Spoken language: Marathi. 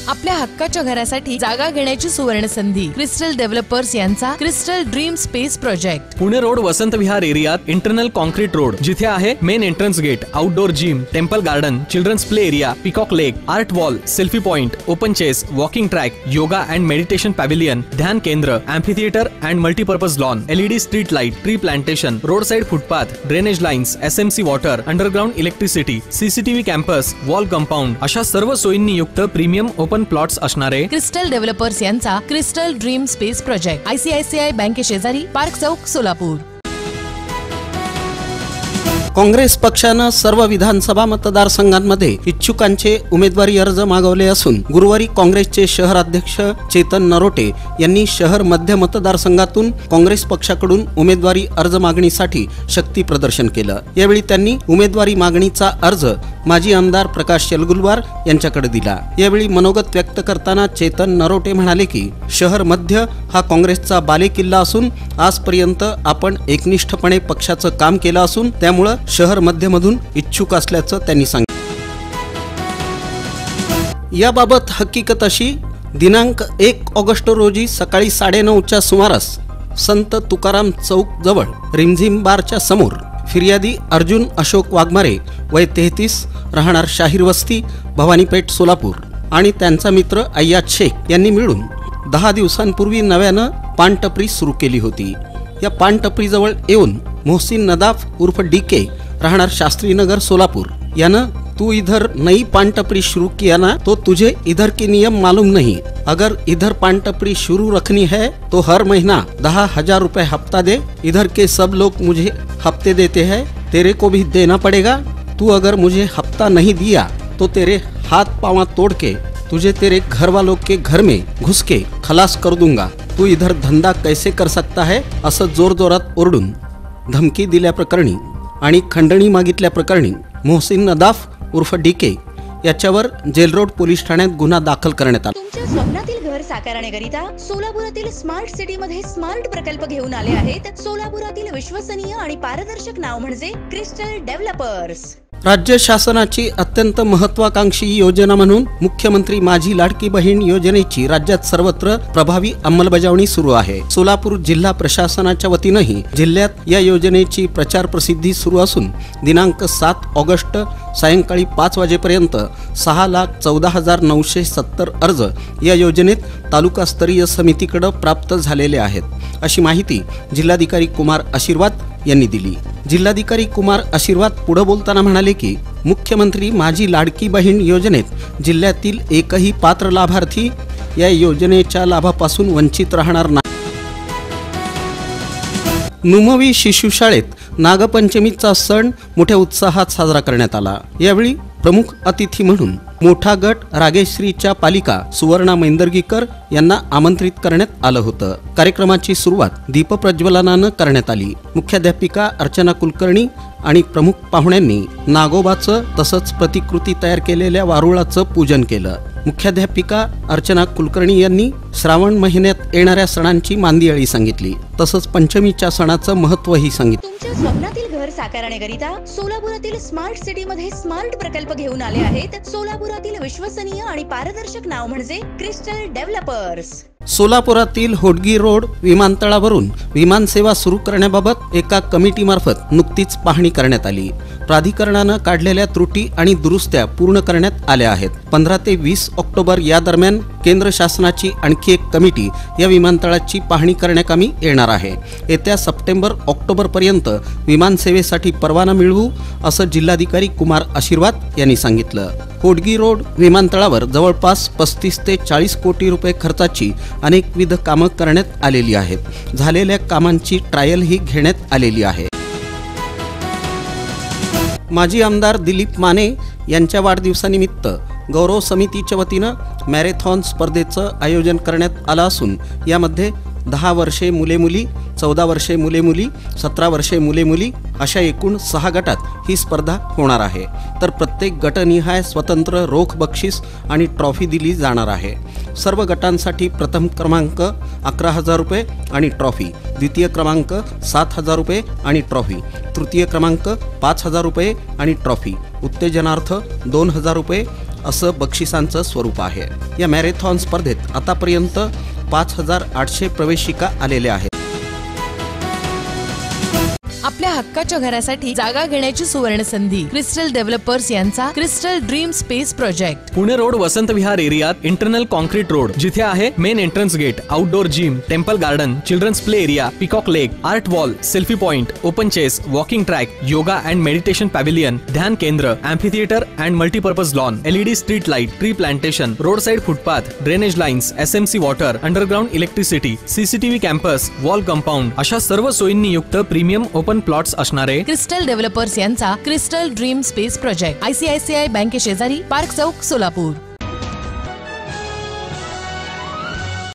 आपल्या हक्काच्या घरासाठी जागा घेण्याची सुवर्ण संधी। क्रिस्टल डेव्हलपर्स यांचा crystal dream space project, Pune road Vasant Vihar एरियात इंटरनल कॉन्क्रीट रोड, जिथे आहे main entrance gate, outdoor gym, temple garden, children's play area, peacock lake, art wall, selfie point, open chess, walking track, yoga and meditation pavilion, ध्यान केंद्र, amphitheatre and multipurpose lawn, LED street light, tree plantation, road side footpath, drainage lines, SMC water, underground electricity, CCTV campus, wall compound अशा सर्व सोयींनी युक्त प्रीमियम ओपन प्लॉट्स असणारे क्रिस्टल डेव्हलपर्स यांचा crystal dream space project, ICICI बँके शेजारी, पार्क चौक, सोलापूर। काँग्रेस पक्षानं सर्व विधानसभा मतदारसंघांमध्ये इच्छुकांचे उमेदवारी अर्ज मागवले असून गुरुवारी काँग्रेसचे शहराध्यक्ष चेतन नरोटे यांनी शहर मध्य मतदारसंघातून काँग्रेस पक्षाकडून उमेदवारी अर्ज मागणीसाठी शक्ती प्रदर्शन केलं। यावेळी त्यांनी उमेदवारी मागणीचा अर्ज माजी आमदार प्रकाश यलगुलवार यांच्याकडे दिला। यावेळी मनोगत व्यक्त करताना चेतन नरोटे म्हणाले की शहर मध्य हा काँग्रेसचा बालेकिल्ला असून आजपर्यंत आपण एकनिष्ठपणे पक्षाचं काम केलं असून त्यामुळे शहर मध्यमधून इच्छुक असल्याचं त्यांनी सांगितलं। याबाबत हकीकत अशी, दिनांक 1 ऑगस्ट रोजी सकाळी 9:30च्या सुमारास संत तुकाराम चौक जवळ रिमझिम बारच्या समोर फिर्यादी अर्जुन अशोक वाघमारे वय 33 राहणार शाहीर वस्ती भवानीपेठ सोलापूर आणि त्यांचा मित्र अय्याज शेख यांनी मिळून 10 दिवसांपूर्वी नव्यानं पानटपरी सुरू केली होती। या पानटपरीजवळ येऊन मोहसिन नदाफ उर्फ DK राहणार शास्त्रीनगर सोलापुर यानं तू इधर नई पान टपरी शुरू किया ना तो तुझे इधर के नियम मालूम नहीं, अगर इधर पान टपरी शुरू रखनी है तो हर महीना 10,000 रुपए हफ्ता दे, इधर के सब लोग मुझे हफ्ते देते हैं, तेरे को भी देना पड़ेगा, तू अगर मुझे हफ्ता नहीं दिया तो तेरे हाथ पाँव तोड़ के तुझे तेरे घर वालों के घर में घुस के खलास कर दूंगा, तू इधर धंदा कैसे कर सकता है असं जोरजोरात ओरडून धमकी दिल्याप्रकरणी आणि खंडणी मागितल्याप्रकरणी मोहसिन नदाफ उर्फ DK याच्यावर जेल रोड पोलीस ठाण्यात गुन्हा दाखल करण्यात आला। तुमच्या स्वप्नातील घर साकारण्याकरिता सोलापुरातील स्मार्ट सिटी मध्ये स्मार्ट प्रकल्प घेऊन आले आहेत। सोलापुरातील विश्वसनीय आणि पारदर्शक नाव म्हणजे क्रिस्टल डेव्हलपर्स। राज्य शासनाची अत्यंत महत्त्वाकांक्षी योजना म्हणून मुख्यमंत्री माझी लाडकी बहीण योजनेची राज्यात सर्वत्र प्रभावी अंमलबजावणी सुरू आहे। सोलापूर जिल्हा प्रशासनाच्या वतीनंही जिल्ह्यात या योजनेची प्रचार प्रसिद्धी सुरू असून दिनांक 7 ऑगस्ट सायंकाळी 5 वाजेपर्यंत 6,14,970 अर्ज या योजनेत तालुकास्तरीय समितीकडे प्राप्त झालेले आहेत, अशी माहिती जिल्हाधिकारी कुमार आशीर्वाद यांनी दिली। जिल्हाधिकारी कुमार आशीर्वाद पुढे बोलताना म्हणाले की मुख्यमंत्री माझी लाडकी बहीण योजनेत जिल्ह्यातील एकही पात्र लाभार्थी या योजनेच्या लाभापासून वंचित राहणार नाही। नुमवी शिशुशाळेत नागपंचमीचा सण मोठ्या उत्साहात साजरा करण्यात आला। यावेळी प्रमुख अतिथी म्हणून मोठा गट रागेश्रीच्या पालिका सुवर्णा मैंदर्गीकर यांना आमंत्रित करण्यात आलं होतं। कार्यक्रमाची सुरुवात दीपप्रज्वलनानं करण्यात आली। मुख्याध्यापिका अर्चना कुलकर्णी आणि प्रमुख पाहुण्यांनी नागोबाचं तसंच प्रतिकृती तयार केलेल्या वारुळाचं पूजन केलं। मुख्याध्यापिका अर्चना कुलकर्णी यांनी श्रावण महिन्यात येणाऱ्या सणांची मांदियाळी सांगितली, तसंच पंचमीच्या सणाचं महत्त्वही सांगितलं। तुमच्या स्वप्नातील घर साकारण्याकरिता सोलापुरातील स्मार्ट सिटी मध्ये स्मार्ट प्रकल्प घेऊन आले आहेत। सोलापुरातील विश्वसनीय आणि पारदर्शक नाव म्हणजे क्रिस्टल डेव्हलपर्स। सोलापुरातील होडगी रोड विमानतळावरून विमानसेवा सुरू करण्याबाबत एका कमिटीमार्फत नुकतीच पाहणी करण्यात आली। प्राधिकरणानं काढलेल्या त्रुटी आणि दुरुस्त्या पूर्ण करण्यात आल्या आहेत। 15 ते 20 ऑक्टोबर या दरम्यान केंद्र शासनाची आणखी एक कमिटी या विमानतळाची पाहणी करण्याकामी येणार आहे। येत्या सप्टेंबर-ऑक्टोबर पर्यंत विमानसेवेसाठी परवाना मिळवू असं जिल्हाधिकारी कुमार आशीर्वाद यांनी सांगितलं। होडगी रोड विमानतळावर जवळपास 35 ते 40 कोटी रुपये खर्चाची अनेकविध कामं करण्यात आलेली आहेत। झालेल्या कामांची ट्रायल ही घेण्यात आलेली आहे। माजी आमदार दिलीप माने यांच्या वाढदिवसानिमित्त गौरव समितीच्या वतीनं मॅरेथॉन स्पर्धेचं आयोजन करण्यात आलं असून यामध्ये 10 वर्षे मुले-मुली, 14 वर्षे मुले-मुली, 17 वर्षे मुले-मुली अशा एकूण 6 गटात ही स्पर्धा होणार आहे। तर प्रत्येक गटनिहाय स्वतंत्र रोख बक्षीस आणि ट्रॉफी दिली जाणार आहे। सर्व गटांसाठी प्रथम क्रमांक 11,000 रुपये आणि ट्रॉफी, द्वितीय क्रमांक 7,000 रुपये आणि ट्रॉफी, तृतीय क्रमांक 5,000 रुपये आणि ट्रॉफी, उत्तेजनार्थ 2,000 रुपये असं बक्षिसांचं स्वरूप आहे. या मॅरेथॉन स्पर्धेत आतापर्यंत 5,800 प्रवेशिका आलेल्या आहेत. आपल्या हक्काच्या घरासाठी जागा घेण्याची सुवर्ण संधी. क्रिस्टल डेव्हलपर्स यांचा crystal dream space project. Pune road Vasant Vihar एरियात इंटरनल कॉन्क्रीट रोड, जिथे आहे main entrance gate, outdoor gym, temple garden, children's play area, peacock lake, art wall, selfie point, open chess, walking track, yoga and meditation pavilion, ध्यान केंद्र, amphitheatre and multipurpose lawn, LED street light, tree plantation, road side footpath, drainage lines, SMC water, underground electricity, CCTV campus, wall compound अशा सर्व सोयींनी युक्त प्रीमियम ओपन प्लॉट्स असणारे क्रिस्टल डेव्हलपर्स यांचा crystal dream space project. ICICI बँके शेजारी, पार्क चौक, सोलापूर.